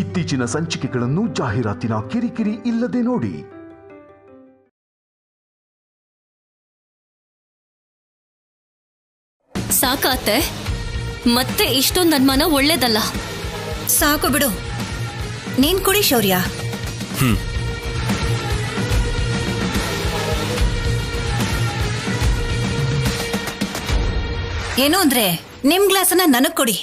ಇತ್ತೀಚಿನ ಸಂಚಿಕೆಗಳನ್ನು ಜಾಹೀರಾತಿನ ಕಿರಿಕಿರಿ ಇಲ್ಲದೆ ನೋಡಿ. ಸಾಕಾತೆ, ಮತ್ತೆ ಇಷ್ಟೊಂದು ಅನುಮಾನ ಒಳ್ಳೇದಲ್ಲ. ಸಾಕು ಬಿಡು, ನೀನ್ ಕುಡಿ ಶೌರ್ಯ. ಏನು ಅಂದ್ರೆ ನಿಮ್ ಗ್ಲಾಸನ್ನ ನನಗ್ ಕೊಡಿ.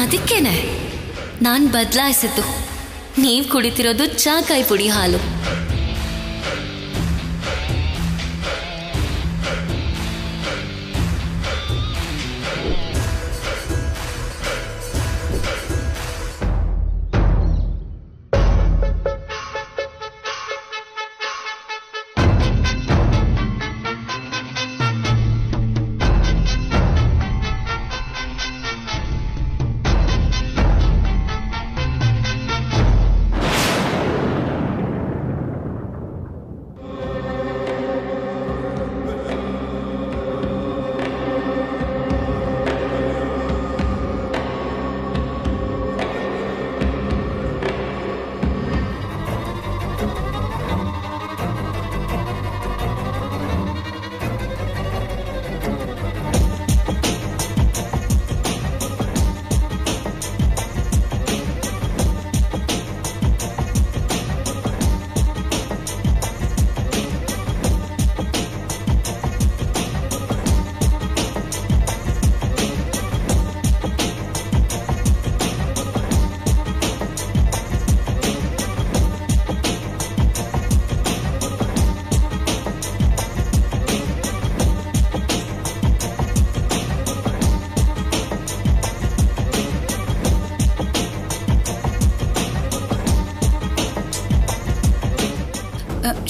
ಅದಕ್ಕೇನೆ ನಾನ್ ಬದಲಾಯಿಸಿದ್ದು. ನೀವ್ ಕುಡಿತಿರೋದು ಚಾಕಾಯಿ ಪುಡಿ ಹಾಲು.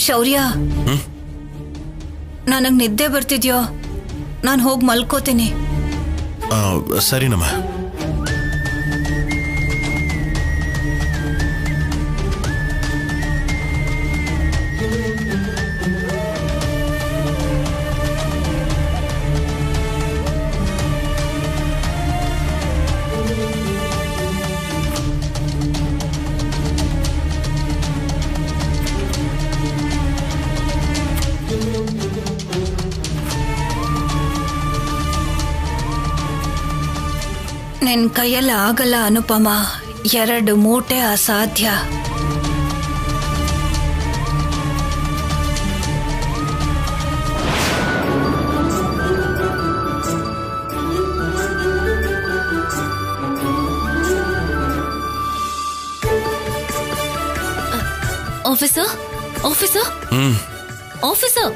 ಶೌರ್ಯ, ನನಗ್ ನಿದ್ದೆ ಬರ್ತಿದ್ಯೋ, ನಾನು ಹೋಗಿ ಮಲ್ಕೋತೀನಿ. ಸರಿನಮ್ಮ. ನಿನ್ ಕೈಯಲ್ಲಿ ಆಗಲ್ಲ ಅನುಪಮ, 2 ಮೂಟೆ ಅಸಾಧ್ಯ. ಆಫೀಸರ್, ಆಫೀಸರ್, ಆಫೀಸರ್,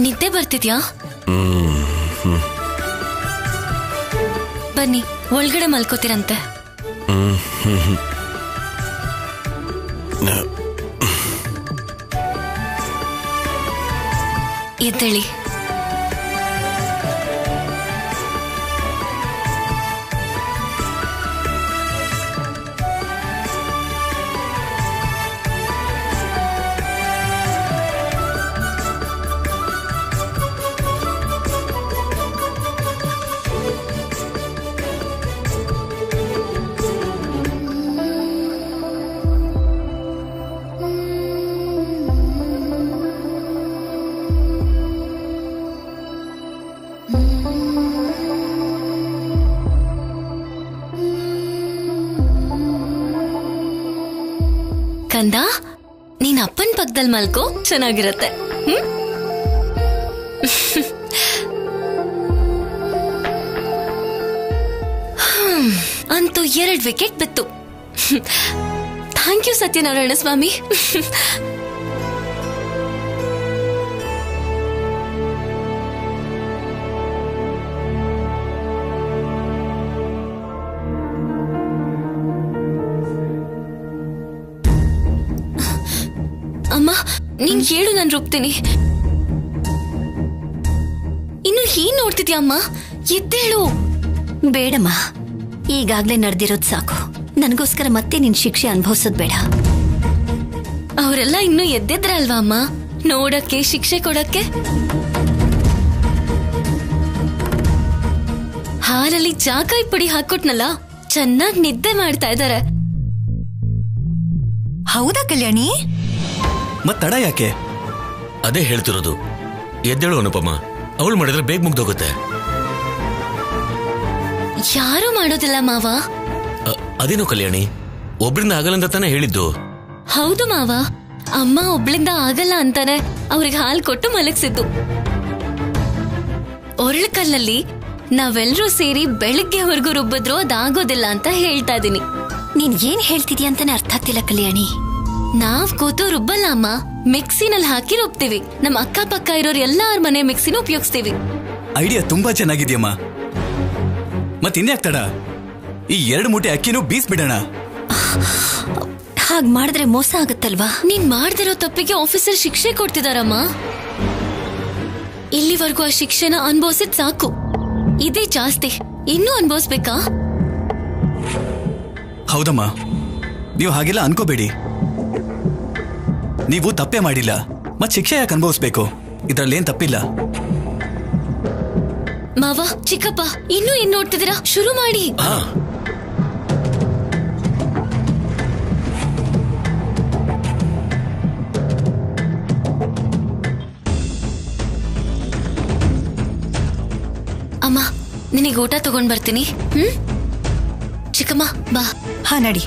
ನಿದ್ದೆ ಬರ್ತಿದ್ಯಾ? ಬನ್ನಿ, ಒಳಗಡೆ ಮಲ್ಕೋತಿರಂತೆ. ಎದ್ದೇಳಿ. ಕಂದ, ನೀನ್ ಅಪ್ಪನ ಪಕ್ಕದಲ್ಲಿ ಮಲ್ಕೋ, ಚೆನ್ನಾಗಿರತ್ತೆ. ಅಂತೂ 2 ವಿಕೆಟ್ ಬಿತ್ತು. ಥ್ಯಾಂಕ್ ಯು ಸತ್ಯನಾರಾಯಣ ಸ್ವಾಮಿ. ನೀನ್ ಹೇಳು, ನಾನು ರುಬ್ತೀನಿ. ಇನ್ನು ಏನ್ ನೋಡ್ತಿದ್ಯಾ ಅಮ್ಮ? ಎದ್ದೇಳು. ಬೇಡಮ್ಮ, ಈಗಾಗ್ಲೇ ನಡೆದಿರೋದು ಸಾಕು. ನನಗೋಸ್ಕರ ಮತ್ತೆ ನಿನ್ ಶಿಕ್ಷೆ ಅನುಭವಿಸೋದ್ ಬೇಡ. ಅವರೆಲ್ಲ ಇನ್ನೂ ಎದ್ದಿದ್ರಲ್ವಾ ಅಮ್ಮ, ನೋಡಕ್ಕೆ, ಶಿಕ್ಷೆ ಕೊಡಕ್ಕೆ? ಹಾಲಲ್ಲಿ ಜಾಕಾಯಿ ಪುಡಿ ಹಾಕೊಟ್ನಲ್ಲ, ಚೆನ್ನಾಗಿ ನಿದ್ದೆ ಮಾಡ್ತಾ ಇದ್ದಾರೆ. ಹೌದಾ ಕಲ್ಯಾಣಿ? ಮತ್ ತಡ ಯಾಕೆ? ಅದೇ ಹೇಳ್ತಿರೋದು, ಎದ್ದೇಳು ಅನುಪಮ. ಅವಳು ಮಾಡಿದ್ರೆ ಬೇಗ ಮುಗ್ದೋಗುತ್ತೆ. ಯಾರು ಮಾಡೋದಿಲ್ಲ ಮಾವ. ಅದೇನೋ ಕಲ್ಯಾಣಿ, ಒಬ್ರಿಂದ ಆಗಲ್ಲ ಅಂತ ತಾನೇ ಹೇಳಿದ್ದು. ಹೌದು ಮಾವ, ಅಮ್ಮ ಒಬ್ಳಿಂದ ಆಗಲ್ಲ ಅಂತಾನೆ ಅವ್ರಿಗೆ ಹಾಲು ಕೊಟ್ಟು ಮಲಗಿಸಿದ್ದು. ಒರಳು ನಾವೆಲ್ಲರೂ ಸೇರಿ ಬೆಳಗ್ಗೆವರೆಗೂ ರುಬ್ಬಿದ್ರು ಅದಾಗೋದಿಲ್ಲ ಅಂತ ಹೇಳ್ತಾ ಇದೀನಿ. ನೀನ್ ಏನ್ ಹೇಳ್ತಿದ್ಯಾ ಅಂತಾನೆ ಅರ್ಥ ಆಗ್ತಿಲ್ಲ ಕಲ್ಯಾಣಿ. ನಾವ್ ಕೂತು ರುಬ್ಬಲ್ಲ ಅಮ್ಮ, ಮಿಕ್ಸಿನಲ್ಲಿ ಹಾಕಿ ರುಬ್ತೀವಿ. ನಮ್ಮ ಅಕ್ಕಪಕ್ಕ ಇರೋರು ಎಲ್ಲಾರ ಮನೆ ಮಿಕ್ಸಿನ ಉಪಯೋಗಿಸ್ತೀವಿ. ಐಡಿಯಾ ತುಂಬಾ ಚೆನ್ನಾಗಿದ್ಯಮ್ಮ. ಮತ್ತಿನ್ಯಾಕ್ ತಡ? ಈ 2 ಮೂಟೆ ಅಕ್ಕಿನೂ ಬೀಸ್ಬಿಡೋಣ. ಹಾಗ್ ಮಾಡಿದ್ರೆ ಮೋಸ ಆಗತ್ತಲ್ವಾ? ನೀನ್ ಮಾಡ್ದಿರೋ ತಪ್ಪಿಗೆ ಆಫೀಸರ್ ಶಿಕ್ಷೆ ಕೊಡ್ತಿದಾರಮ್ಮ. ಇಲ್ಲಿವರೆಗೂ ಆ ಶಿಕ್ಷೆನ ಅನುಭವಿಸಿದ್ ಸಾಕು, ಇದೇ ಜಾಸ್ತಿ. ಇನ್ನೂ ಅನುಭವಿಸ್ಬೇಕಾ? ಹೌದಮ್ಮ, ನೀವು ಹಾಗೆಲ್ಲ ಅನ್ಕೋಬೇಡಿ. ನೀವು ತಪ್ಪೇ ಮಾಡಿಲ್ಲ, ಮತ್ ಶಿಕ್ಷೆ ಯಾಕೆ ಅನುಭವಿಸ್ಬೇಕು? ಇದ್ರಲ್ಲೇನ್ ತಪ್ಪಿಲ್ಲ. ಮಾವ, ಚಿಕ್ಕಪ್ಪ, ಇನ್ನೂ ಏನ್ ನೋಡ್ತಿದ್ದೀರಾ? ಶುರು ಮಾಡಿ. ಅಮ್ಮ, ನಿನಗೆ ಊಟ ತಗೊಂಡ್ ಬರ್ತೀನಿ. ಚಿಕ್ಕಮ್ಮ ಬಾ. ಹಾ, ನಡಿ.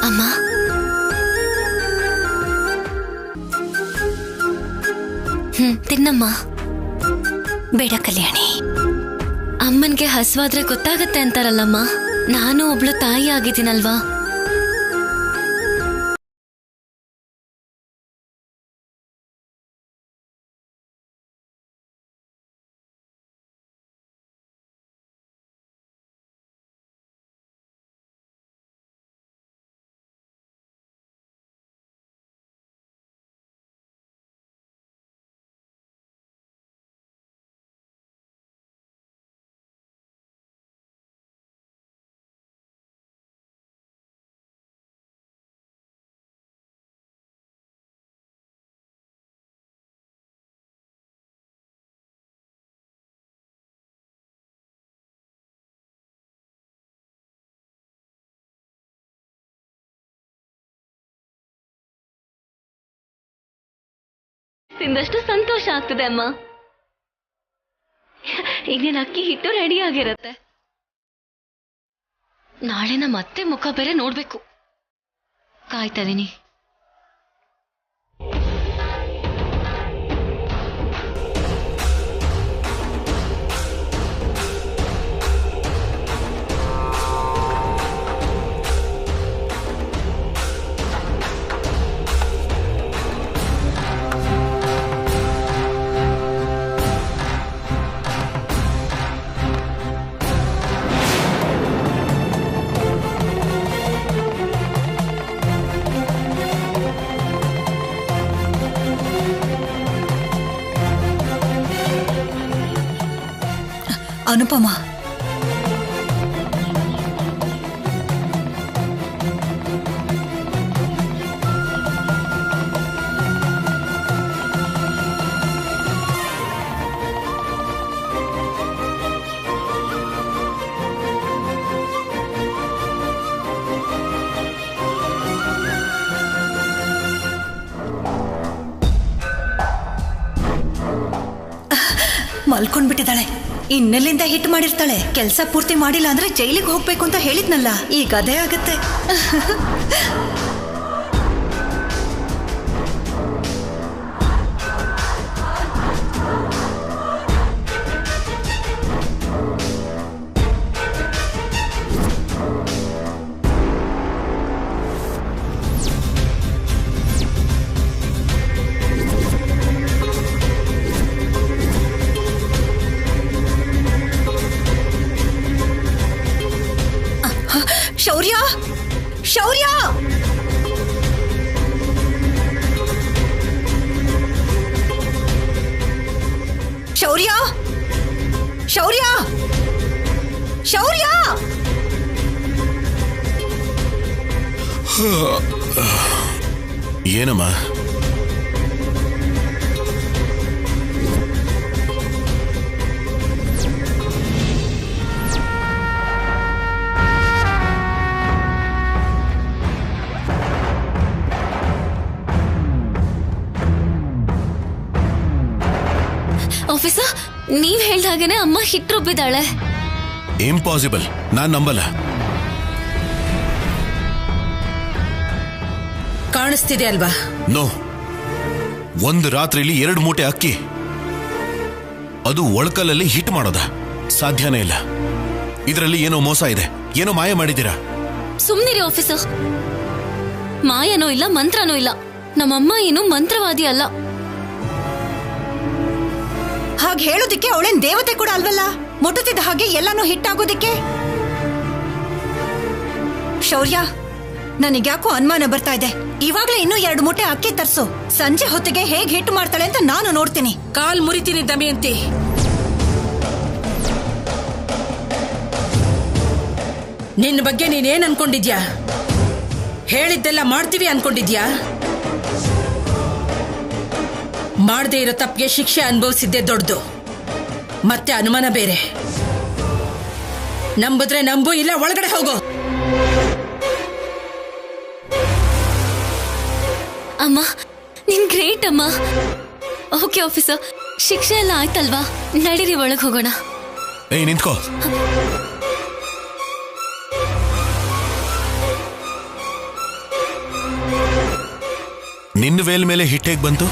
ಅಮ್ಮ, ತಿನ್ನಮ್ಮ. ಬೇಡ ಕಲ್ಯಾಣಿ. ಅಮ್ಮನ್ಗೆ ಹಸ್ವಾದ್ರೆ ಗೊತ್ತಾಗತ್ತೆ ಅಂತಾರಲ್ಲಮ್ಮ, ನಾನು ಒಬ್ಳು ತಾಯಿ ಆಗಿದ್ದೀನಲ್ವಾ. ತಿಂದಷ್ಟು ಸಂತೋಷ ಆಗ್ತದೆ ಅಮ್ಮ. ಈಗಿನ ಅಕ್ಕಿ ಹಿಟ್ಟು ರೆಡಿ ಆಗಿರತ್ತೆ. ನಾಳೆ ನಮ್ಮ ಅತ್ತೆ ಮುಖ ಬೇರೆ ನೋಡ್ಬೇಕು. ಕಾಯ್ತಾ ಇದೀನಿ. ಅನುಪಮ, ಮಲ್ಕೊಂಡ್ಬಿಟ್ಟಿದ್ದಾಳೆ. ಇನ್ನೆಲ್ಲಿಂದ ಹಿಟ್ ಮಾಡಿರ್ತಾಳೆ. ಕೆಲಸ ಪೂರ್ತಿ ಮಾಡಿಲ್ಲ ಅಂದ್ರೆ ಜೈಲಿಗೆ ಹೋಗ್ಬೇಕು ಅಂತ ಹೇಳಿದ್ನಲ್ಲ, ಈಗ ಅದೇ ಆಗತ್ತೆ. ಶೌರ್ಯ ಶೌರ್ಯ ಶೌರ್ಯ ಏನಮ್ಮ? ಆಫೀಸರ್, ನೀವ್ ಹೇಳ್ದ ಹಾಗೇನೆ ಅಮ್ಮ ಹಿಟ್ ರುಬ್ಬಿದಾಳೆ. ಇಂಪಾಸಿಬಲ್, ನಾನ್ ನಂಬಲ್ಲ. ಕಾಣಿಸ್ತಿದೆ ಅಲ್ವಾ? ನೋ, ಒಂದು ರಾತ್ರಿಲಿ 2 ಮೂಟೆ ಅಕ್ಕಿ, ಅದು ಒಳಕಲ್ಲಲ್ಲಿ ಹಿಟ್ ಮಾಡೋದ? ಸಾಧ್ಯನೇ ಇಲ್ಲ. ಇದರಲ್ಲಿ ಏನೋ ಮೋಸ ಇದೆ, ಏನೋ ಮಾಯ ಮಾಡಿದ್ದೀರಾ. ಸುಮ್ನಿರಿ ಆಫೀಸರ್. ಮಾಯನೂ ಇಲ್ಲ, ಮಂತ್ರನೂ ಇಲ್ಲ. ನಮ್ಮಮ್ಮ ಏನು ಮಂತ್ರವಾದಿ ಅಲ್ಲ. ಹಾಗೆ ಹೇಳೋದಿಕ್ಕೆ ಅವಳೇನ್ ದೇವತೆ ಕೂಡ ಅಲ್ವಲ್ಲ, ಮುಟ್ಟುತ್ತಿದ್ದ ಹಾಗೆ ಎಲ್ಲಾನು ಹಿಟ್ಟಾಗೋದಿಕ್ಕೆ. ಶೌರ್ಯ, ನನಗ್ಯಾಕೋ ಅನುಮಾನ ಬರ್ತಾ ಇದೆ. ಇವಾಗ್ಲೇ ಇನ್ನೂ 2 ಮೂಟೆ ಅಕ್ಕಿ ತರ್ಸು. ಸಂಜೆ ಹೊತ್ತಿಗೆ ಹೇಗ್ ಹಿಟ್ಟು ಮಾಡ್ತಾಳೆ ಅಂತ ನಾನು ನೋಡ್ತೀನಿ. ಕಾಲ್ ಮುರಿತೀನಿ ದಮಯಂತಿ. ನಿನ್ನ ಬಗ್ಗೆ ನೀನೇನ್ ಅನ್ಕೊಂಡಿದ್ಯಾ? ಹೇಳಿದ್ದೆಲ್ಲ ಮಾಡ್ತೀವಿ ಅನ್ಕೊಂಡಿದ್ಯಾ? ಮಾಡದೇ ಇರೋ ತಪ್ಪಿಗೆ ಶಿಕ್ಷೆ ಅನುಭವಿಸಿದ್ದೆ ದೊಡ್ಡದು, ಮತ್ತೆ ಅನುಮಾನ ಬೇರೆ. ನಂಬಿದ್ರೆ ನಂಬು, ಇಲ್ಲ ಒಳಗಡೆ ಹೋಗೋ. ಅಮ್ಮ, ನೀನ್ ಗ್ರೇಟ್ ಅಮ್ಮ. ಓಕೆ ಆಫೀಸರ್, ಶಿಕ್ಷೆ ಎಲ್ಲ ಆಯ್ತಲ್ವಾ? ನಡೀರಿ, ಒಳಗ್ ಹೋಗೋಣ. ಏಯ್, ನಿಂತ್ಕೋ. ನಿನ್ನ ವೇಲ್ ಮೇಲೆ ಹಿಟ್ ಹೇಗ್ ಬಂತು?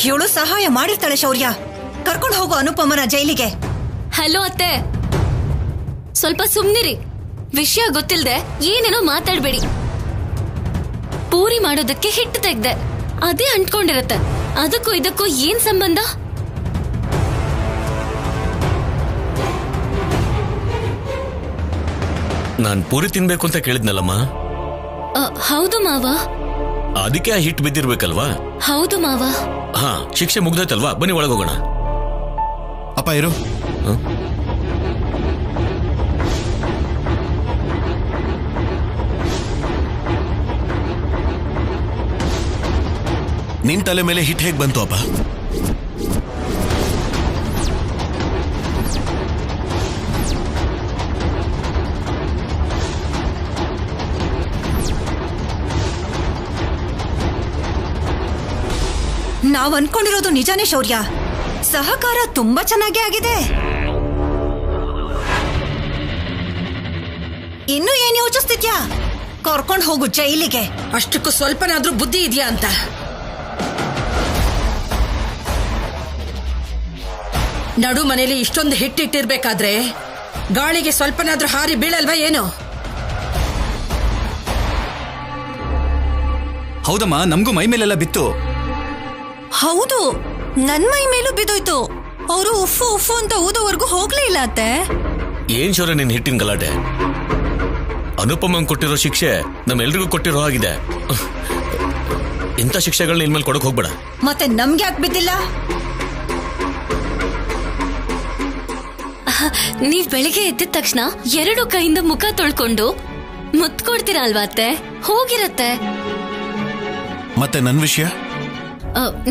ಇವಳು ಸಹಾಯ ಮಾಡಿರ್ತಾಳೆ. ಶೌರ್ಯ, ಕರ್ಕೊಂಡು ಹೋಗೋ ಅನುಪಮನ ಜೈಲಿಗೆ. ಹಲೋ ಅತ್ತೆ, ಸ್ವಲ್ಪ ಸುಮ್ನಿರಿ. ವಿಷಯ ಗೊತ್ತಿಲ್ದೆ ಏನೇನೋ ಮಾತಾಡ್ಬೇಡಿ. ಪೂರಿ ಮಾಡೋದಕ್ಕೆ ಹಿಟ್ಟು ತೆಗ್ದೆ, ಅದೇ ಅಂಟ್ಕೊಂಡಿರತ್ತೆ. ಅದಕ್ಕೂ ಇದಕ್ಕೂ ಏನ್ ಸಂಬಂಧ? ನಾನ್ ಪೂರಿ ತಿನ್ಬೇಕು ಅಂತ ಕೇಳಿದ್ನಲ್ಲಮ್ಮ. ಹೌದು ಮಾವ. ಅದಕ್ಕೆ ಆ ಹಿಟ್ ಬಿದ್ದಿರ್ಬೇಕಲ್ವಾ? ಹೌದು ಮಾವ. ಹಾ, ಶಿಕ್ಷೆ ಮುಗ್ದೋಯ್ತಲ್ವಾ? ಬನ್ನಿ ಒಳಗೋಗೋಣ. ಅಪ್ಪ ಇರು. ನಿನ್ ತಲೆ ಮೇಲೆ ಹಿಟ್ ಹೇಗ್ ಬಂತು ಅಪ್ಪ? ನಾವ್ ಅನ್ಕೊಂಡಿರೋದು ನಿಜಾನೇ ಶೌರ್ಯ. ಸಹಕಾರ ತುಂಬಾ ಚೆನ್ನಾಗೇ ಆಗಿದೆ. ಇನ್ನು ಏನ್ ಯೋಚಿಸ್ತಿದ್ಯಾ? ಕರ್ಕೊಂಡು ಹೋಗು ಜೈಲಿಗೆ. ಅಷ್ಟಕ್ಕೂ ಸ್ವಲ್ಪನಾದ್ರೂ ಬುದ್ಧಿ ಇದೆಯಾ ಅಂತ. ನಡು ಮನೇಲಿ ಇಷ್ಟೊಂದು ಹಿಟ್ಟಿಟ್ಟಿರ್ಬೇಕಾದ್ರೆ ಗಾಳಿಗೆ ಸ್ವಲ್ಪನಾದ್ರೂ ಹಾರಿ ಬೀಳಲ್ವಾ ಏನು? ಹೌದಮ್ಮ, ನಮಗೂ ಮೈ ಮೇಲೆಲ್ಲ ಬಿತ್ತು. ಹೌದು, ನನ್ ಮೈ ಮೇಲೂ ಬಿದ್ದೋಯ್ತು. ಅವರು ಉಫ್ಫು ಉಫ್ಫು ಅಂತ ಊದೋವರೆಗೂ ಹೋಗ್ಲೇ ಇಲ್ಲ ಅತ್ತೆ. ಏನ್ ಶೌರ್ಯ ನಿನ್ ಹಿಟ್ಟಿನ ಗಲಾಟೆ? ಅನುಪಮಂಗ್ ಕೊಟ್ಟಿರೋ ಶಿಕ್ಷೆ ನಮ್ಮೆಲ್ರಿಗೂ ಕೊಟ್ಟಿರೋ ಆಗಿದೆ. ಇಂಥ ಶಿಕ್ಷೆಗಳನ್ನ ಇನ್ಮೇಲೆ ಕೊಡಕ್ ಹೋಗ್ಬೇಡ. ಮತ್ತೆ ನಮ್ಗೆ ಯಾಕೆ ಬಿದ್ದಿಲ್ಲ? ನೀವ್ ಬೆಳಿಗ್ಗೆ ಎದ್ದ ತಕ್ಷಣ 2 ಕೈಯಿಂದ ಮುಖ ತೊಳ್ಕೊಂಡು ಮುತ್ಕೊಡ್ತೀರಾ ಅಲ್ವಾ ಅತ್ತೆ? ಹೋಗಿರತ್ತೆ. ಮತ್ತೆ ನನ್ ವಿಷಯ?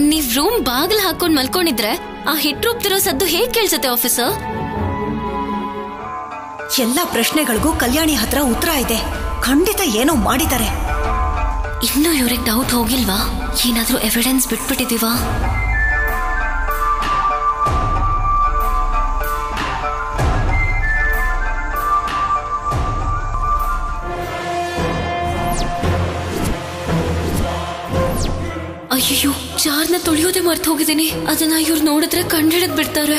ನೀವ್ ರೂಮ್ ಬಾಗಿಲು ಹಾಕೊಂಡ್ ಮಲ್ಕೊಂಡಿದ್ರೆ ಆ ಹಿಟ್ ರುಬ್ತಿರೋ ಸದ್ದು ಹೇಗ್ ಕೇಳ್ಸತ್ತೆ ಆಫೀಸರ್? ಎಲ್ಲಾ ಪ್ರಶ್ನೆಗಳಿಗೂ ಕಲ್ಯಾಣಿ ಹತ್ರ ಉತ್ತರ ಇದೆ. ಖಂಡಿತ ಏನೋ ಮಾಡಿದ್ದಾರೆ. ಇನ್ನು ಇವ್ರಿಗೆ ಡೌಟ್ ಹೋಗಿಲ್ವಾ? ಏನಾದ್ರೂ ಎವಿಡೆನ್ಸ್ ಬಿಟ್ಬಿಟ್ಟಿದೀವಾ? ಅಯ್ಯೋ, ಜಾರ್ನ ತೊಳೆಯೋದೇ ಮರ್ತು ಹೋಗಿದ್ದೀನಿ. ಅದನ್ನ ಇವ್ರು ನೋಡಿದ್ರೆ ಕಂಡಿಡದ್ ಬಿಡ್ತಾರೆ.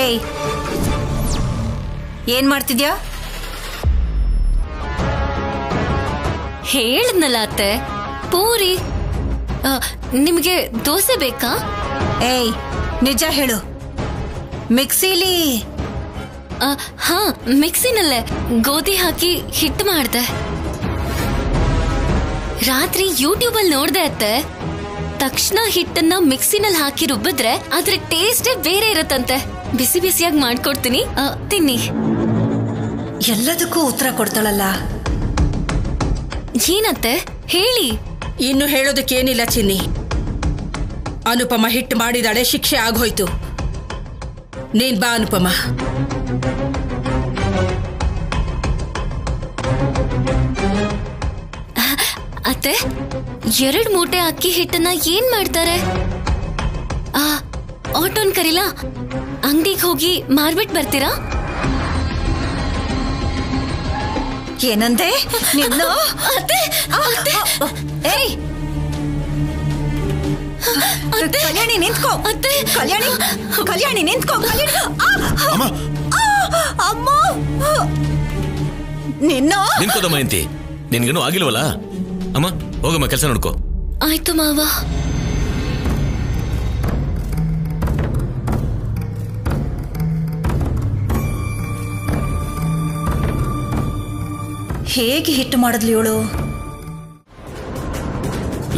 ಏಯ್, ಏನ್ ಮಾಡ್ತಿದ್ಯಾ? ಹೇಳದ್ನಲ್ಲ ಅತ್ತೆ, ಪೂರಿ. ನಿಮ್ಗೆ ದೋಸೆ ಬೇಕಾ? ಏಯ್, ನಿಜ ಹೇಳು, ಮಿಕ್ಸಿಲಿ ಹಾ, ಮಿಕ್ಸಿನಲ್ಲೇ ಗೋಧಿ ಹಾಕಿ ಹಿಟ್ಟು ಮಾಡ್ದೆ. ರಾತ್ರಿ ಯೂಟ್ಯೂಬ್ ಅಲ್ಲಿ ನೋಡ್ದೆ ಅತ್ತೆ. ತಕ್ಷಣ ಹಿಟ್ಟನ್ನ ಮಿಕ್ಸಿನಲ್ಲಿ ಹಾಕಿ ರುಬ್ಬಿದ್ರೆ ಅದ್ರ ಟೇಸ್ಟೇ ಬೇರೆ ಇರತ್ತಂತೆ. ಬಿಸಿ ಬಿಸಿಯಾಗಿ ಮಾಡ್ಕೊಡ್ತೀನಿ, ತಿನ್ನಿ. ಎಲ್ಲದಕ್ಕೂ ಉತ್ತರ ಕೊಡ್ತಾಳಲ್ಲ. ಏನತ್ತೆ ಹೇಳಿ. ಇನ್ನು ಹೇಳೋದಕ್ಕೇನಿಲ್ಲ ಚಿನ್ನಿ. ಅನುಪಮ ಹಿಟ್ಟು ಮಾಡಿದಾಳೆ, ಶಿಕ್ಷೆ ಆಗೋಯ್ತು. ನೀನ್ ಬಾ ಅನುಪಮ. ಅತ್ತೆ, 2 ಮೂಟೆ ಅಕ್ಕಿ ಹಿಟ್ಟನ್ನ ಏನ್ ಮಾಡ್ತಾರೆ? ಆಟೋನ್ ಕರೀಲಾ? ಅಂಗಡಿಗೆ ಹೋಗಿ ಮಾರ್ಬಿಟ್ ಬರ್ತೀರಾ? ಏನಂದೆ? ನಿನ್ನು ಏಯ್, ಕಲ್ಯಾಣಿ ನಿಂತ್ಕೋ. ಕಲ್ಯಾಣಿ ನಿಂತ್ಕೋ. ಅಮ್ಮ, ನಿಂತ್ಕೋದಮ್ಮ ಎಂತಿ, ನಿನ್ಗೇನು ಆಗಿಲ್ವಲ್ಲ? ಅಮ್ಮ ಹೋಗಮ್ಮ, ಕೆಲಸ ನೋಡ್ಕೋ. ಆಯ್ತು ಮಾವ. ಹೇಗೆ ಹಿಟ್ಟು ಮಾಡಿದ್ಲಿ ಇವಳು?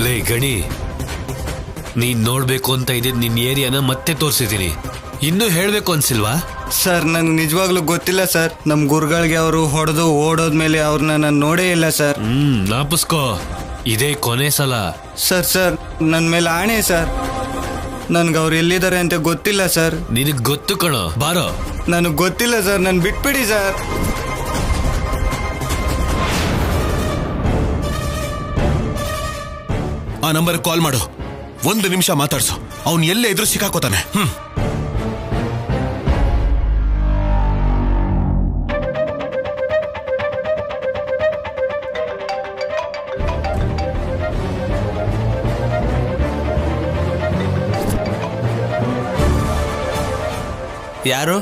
ಲೇ ಗಣಿ, ನೀನ್ ನೋಡ್ಬೇಕು ಅಂತ ಇದ್ದಿದ್ ನಿನ್ ಏರಿಯಾನ ಮತ್ತೆ ತೋರಿಸಿದೀನಿ. ಇನ್ನೂ ಹೇಳ್ಬೇಕು ಅನ್ಸಿಲ್ವಾ? ಸರ್, ನನ್ಗೆ ನಿಜವಾಗ್ಲೂ ಗೊತ್ತಿಲ್ಲ ಸರ್. ನಮ್ ಗುರುಗಳಿಗೆ ಅವರು ಹೊಡೆದು ಓಡೋದ್ಮೇಲೆ ಅವ್ರನ್ನ ನಾನು ನೋಡೇ ಇಲ್ಲ ಸರ್. ನಾಪುಸ್ಕೋ, ಇದೇ ಕೊನೆ ಸಲ. ಸರ್ ನನ್ ಮೇಲೆ ಆಣೆ ಸರ್. ನನ್ಗೆ ಅವ್ರು ಎಲ್ಲಿದ್ದಾರೆ ಅಂತ ಗೊತ್ತಿಲ್ಲ ಸರ್. ನಿನಗ್ ಗೊತ್ತು ಕಣೋ, ಬಾರೋ. ನನಗೆ ಗೊತ್ತಿಲ್ಲ ಸರ್, ನನ್ ಬಿಟ್ಬಿಡಿ ಸರ್. ಆ ನಂಬರ್ ಕಾಲ್ ಮಾಡು, 1 ನಿಮಿಷ ಮಾತಾಡ್ಸು. ಅವನು ಎಲ್ಲೇ ಇದ್ರೂ ಸಿಕ್ಕಾಕೋತಾನೆ. ಯಾರು?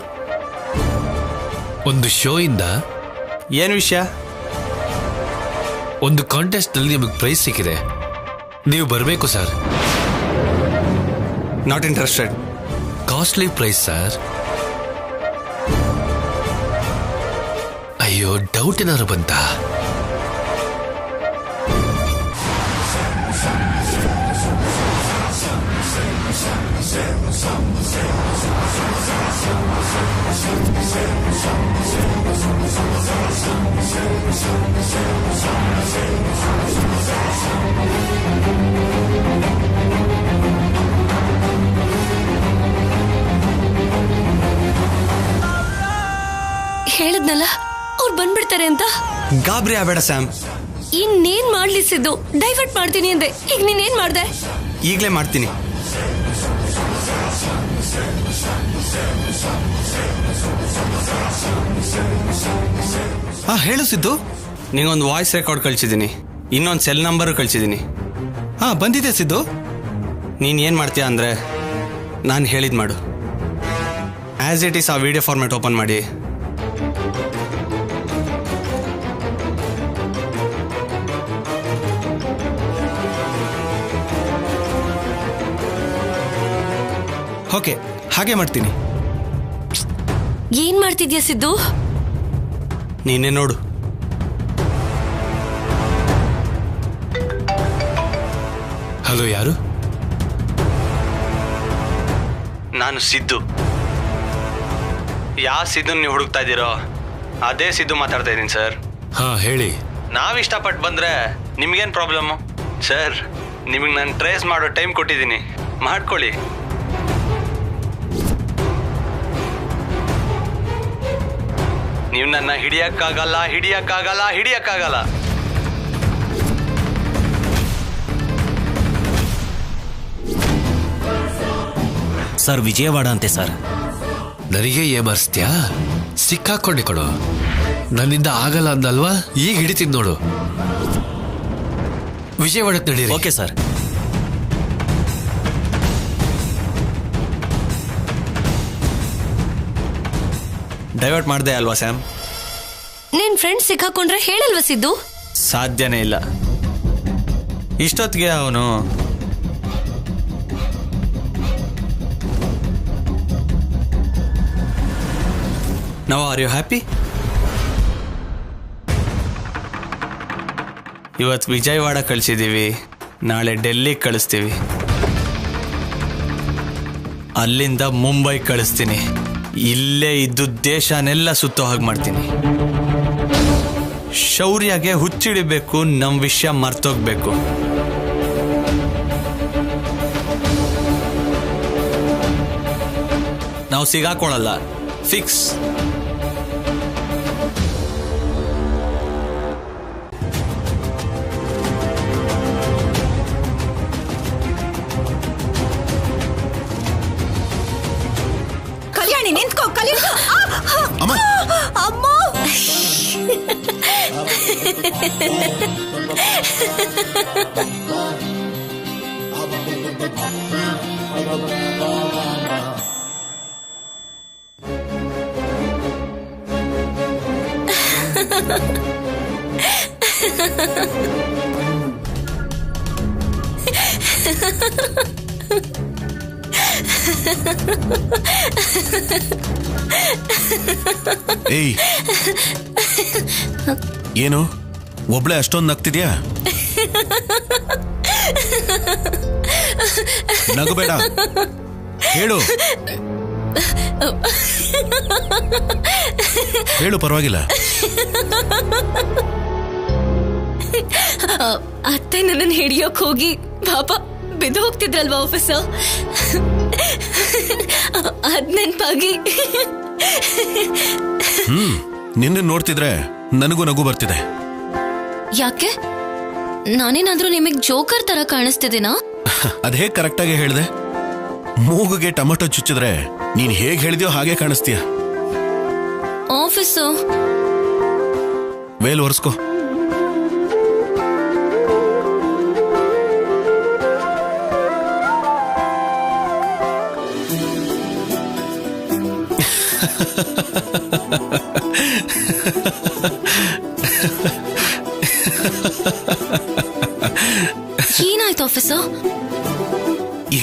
ಒಂದು ಶೋ ಇಂದ. ಏನ್ ವಿಷಯ? ಒಂದು ಕಾಂಟೆಸ್ಟ್ ನಲ್ಲಿ ನಿಮಗೆ ಪ್ರೈಸ್ ಸಿಕ್ಕಿದೆ, ನೀವು ಬರಬೇಕು sir. Not interested. Costly price sir. ಅಯ್ಯೋ, ಡೌಟ್ ಏನಾದ್ರು ಬಂತಾ? ಹೇಳದ್ನಲ್ಲ ಅವ್ರು ಬಂದ್ಬಿಡ್ತಾರೆ ಅಂತ. ಗಾಬರಿ ಆಗಬೇಡ ಸ್ಯಾಮ್. ಇನ್ನೇನ್ ಮಾಡ್ಲಿಸಿದ್ದು? ಡೈವರ್ಟ್ ಮಾಡ್ತೀನಿ ಅಂದೆ, ಈಗ ನೀನೇನ್ ಮಾಡ್ದೆ? ಈಗಲೇ ಮಾಡ್ತೀನಿ. ಹೇಳು ಸಿದ್ದು. ನಿಂಗೊಂದು ವಾಯ್ಸ್ ರೆಕಾರ್ಡ್ ಕಳಿಸಿದ್ದೀನಿ, ಇನ್ನೊಂದು ಸೆಲ್ ನಂಬರ್ ಕಳಿಸಿದ್ದೀನಿ. ಬಂದಿದೆ ಸಿದ್ದು. ನೀನು ಏನು ಮಾಡ್ತೀಯ ಅಂದರೆ ನಾನು ಹೇಳಿದ್ ಮಾಡು. ಆ್ಯಸ್ ಇಟ್ ಈಸ್ ಆ ವಿಡಿಯೋ ಫಾರ್ಮ್ಯಾಟ್ ಓಪನ್ ಮಾಡಿ. ಓಕೆ, ಹಾಗೆ ಮಾಡ್ತೀನಿ. ಏನ್ ಮಾಡ್ತಿದ್ಯಾ ಸಿದ್ದು? ನೀನೇ ನೋಡು. ಹಲೋ, ಯಾರು? ನಾನು ಸಿದ್ದು. ಯಾವ ಸಿದ್ದು ನೀವು ಹುಡುಕ್ತಾ ಇದ್ದೀರೋ ಅದೇ ಸಿದ್ದು ಮಾತಾಡ್ತಾ ಇದ್ದೀನಿ ಸರ್. ಹಾ, ಹೇಳಿ. ನಾವು ಇಷ್ಟಪಟ್ಟು ಬಂದರೆ ನಿಮಗೇನು ಪ್ರಾಬ್ಲಮ್ಮು ಸರ್? ನಿಮಗೆ ನಾನು ಟ್ರೇಸ್ ಮಾಡೋ ಟೈಮ್ ಕೊಟ್ಟಿದ್ದೀನಿ, ಮಾಡ್ಕೊಳ್ಳಿ. ನೀವು ನನ್ನ ಹಿಡಿಯಕ್ಕಾಗಲ್ಲ. ಸರ್, ವಿಜಯವಾಡ ಅಂತೆ ಸರ್. ನನಗೆ ಏಮರ್ಸ್ತ್ಯಾ? ಸಿಕ್ಕಾಕೊಂಡೆ ಕೊಡು. ನನ್ನಿಂದ ಆಗಲ್ಲ ಅಂದಲ್ವಾ? ಈಗ ಹಿಡಿತೀನಿ ನೋಡು. ವಿಜಯವಾಡಕ್ಕೆ ನಡೀರಿ. Okay sir. ಡೈವರ್ಟ್ ಮಾಡಿದೆ ಅಲ್ವಾ ಸ್ಯಾಮ್? ನಿನ್ ಫ್ರೆಂಡ್ ಸಿಕ್ಕಾಕೊಂಡ್ರೆ ಹೇಳಲ್ವ ಸಿದ್ದು? ಸಾಧ್ಯನೇ ಇಲ್ಲ. ಇಷ್ಟೊತ್ತಿಗೆ ಅವನು ನೌ ಆರ್ ಯು ಹ್ಯಾಪಿ? ಇವತ್ತು ವಿಜಯವಾಡ ಕಳಿಸಿದ್ದೀವಿ, ನಾಳೆ ಡೆಲ್ಲಿಗೆ ಕಳಿಸ್ತೀವಿ, ಅಲ್ಲಿಂದ ಮುಂಬೈ ಕಳಿಸ್ತೀನಿ. ಇಲ್ಲೇ ಇದ್ದು ದೇಶನೆಲ್ಲ ಸುತ್ತೋ ಹಾಗೆ ಮಾಡ್ತೀನಿ. ಶೌರ್ಯಗೆ ಹುಚ್ಚಿಡಿಬೇಕು, ನಮ್ಮ ವಿಷಯ ಮರ್ತೋಗ್ಬೇಕು. ನಾವು ಸಿಗಾಕೊಳ್ಳಲ್ಲ, ಫಿಕ್ಸ್. ಕಲ್ಯಾಣಿ ನಿಂತ್ಕೋ, ಕಲ್ಯಾಣಿ. ಅಮ್ಮ ಅಮ್ಮ, ಏಯ್, ಏನು ಒಬ್ಳೆ ಅಷ್ಟೊಂದು ನಗ್ತಿದ್ಯಾ? ನಗಬೇಡ, ಹೇಳು ಹೇಳು, ಪರವಾಗಿಲ್ಲ. ಅತ್ತೆ ನನ್ನನ್ನು ಹಿಡಿಯೋಕ್ ಹೋಗಿ ಪಾಪ ಬಿದ್ದು ಹೋಗ್ತಿದ್ರಲ್ವಾ ಆಫೀಸರ್, ಅದ್ ನೆನ್ಪಾಗಿ. ನಿನ್ನ ನೋಡ್ತಿದ್ರೆ ನನಗೂ ನಗು ಬರ್ತಿದೆ. ಯಾಕೆ? ನಾನೇನಾದ್ರೂ ನಿಮಗ್ ಜೋಕರ್ ತರ ಕಾಣಿಸ್ತಿದ್ದೀನಾ? ಅದ್ ಹೇಗ್ ಕರೆಕ್ಟಾಗಿ ಹೇಳ್ದೆ? ಮೂಗುಗೆ ಟೊಮೆಟೊ ಚುಚ್ಚಿದ್ರೆ ನೀನ್ ಹೇಗ್ ಹೇಳಿದ್ಯೋ ಹಾಗೆ ಕಾಣಿಸ್ತೀಯ. Officer, veil ಒರೆಸ್ಕೋ. ಏನಾಯ್ತು ಆಫೀಸರ್?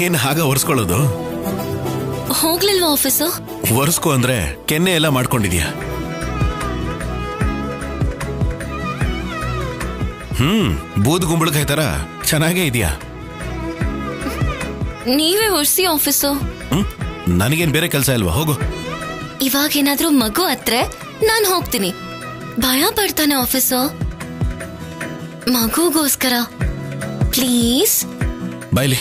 ಏನ್ ಹಾಗ ಒರೆಸ್ಕೊಳ್ಳೋದು? ಹೋಗ್ಲಿಲ್ವಾ ಆಫೀಸರ್? ಒರೆಸ್ಕೋ ಅಂದ್ರೆ ಕೆನ್ನೆ ಎಲ್ಲ ಮಾಡ್ಕೊಂಡಿದ್ಯಾ? ಬೂದ್ ಗುಂಬಳಕಾಯಿ ತರ ಚೆನ್ನಾಗೇ ಇದೆಯಾ? ನೀವೇ ಒರ್ಸಿ ಆಫೀಸರ್. ನನಗೇನ್ ಬೇರೆ ಕೆಲಸ ಇಲ್ವಾ? ಹೋಗು. ಇವಾಗೇನಾದ್ರೂ ಮಗು ಹತ್ರ ನಾನು ಹೋಗ್ತೀನಿ. ಭಯ ಪಡ್ತಾನೆ ಆಫೀಸರ್. ಮಗುಗೋಸ್ಕರ ಪ್ಲೀಸ್. ಬಾಯ್ಲಿ.